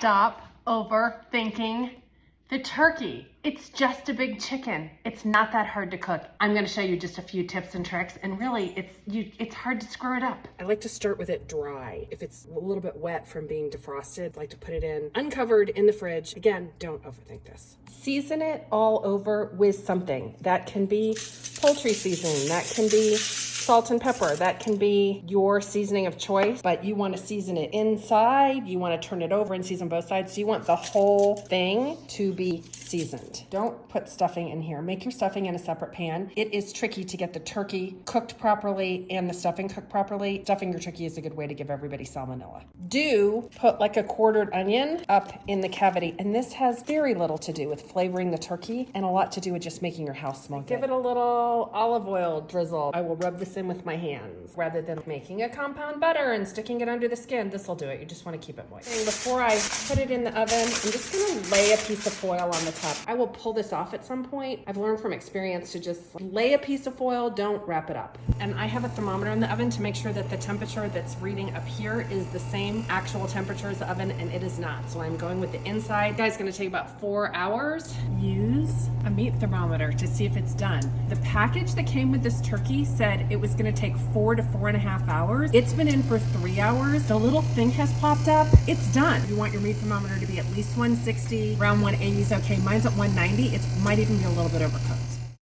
Stop overthinking the turkey. It's just a big chicken. It's not that hard to cook. I'm gonna show you just a few tips and tricks, and really it's hard to screw it up. I like to start with it dry. If it's a little bit wet from being defrosted, I like to put it in uncovered in the fridge. Again, don't overthink this. Season it all over with something. That can be poultry seasoning, that can be salt and pepper, that can be your seasoning of choice, but you want to season it inside, you want to turn it over and season both sides, so you want the whole thing to be seasoned. Don't put stuffing in here. Make your stuffing in a separate pan. It is tricky to get the turkey cooked properly and the stuffing cooked properly. Stuffing your turkey is a good way to give everybody salmonella. Do put like a quartered onion up in the cavity, and this has very little to do with flavoring the turkey and a lot to do with just making your house smell good. Give it a little olive oil drizzle. I will rub this in with my hands rather than making a compound butter and sticking it under the skin. This will do it. You just want to keep it moist. And before I put it in the oven, I'm just going to lay a piece of foil on the top. I will pull this off at some point. I've learned from experience to just lay a piece of foil, don't wrap it up. And I have a thermometer in the oven to make sure that the temperature that's reading up here is the same actual temperature as the oven, and it is not. So I'm going with the inside. Guys, going to take about 4 hours. Use a meat thermometer to see if it's done. The package that came with this turkey said it was going to take 4 to 4.5 hours. It's been in for 3 hours. The little thing has popped up. It's done. You want your meat thermometer to be at least 160. Around 180 is okay. Mine's at 190. It might even be a little bit overcooked.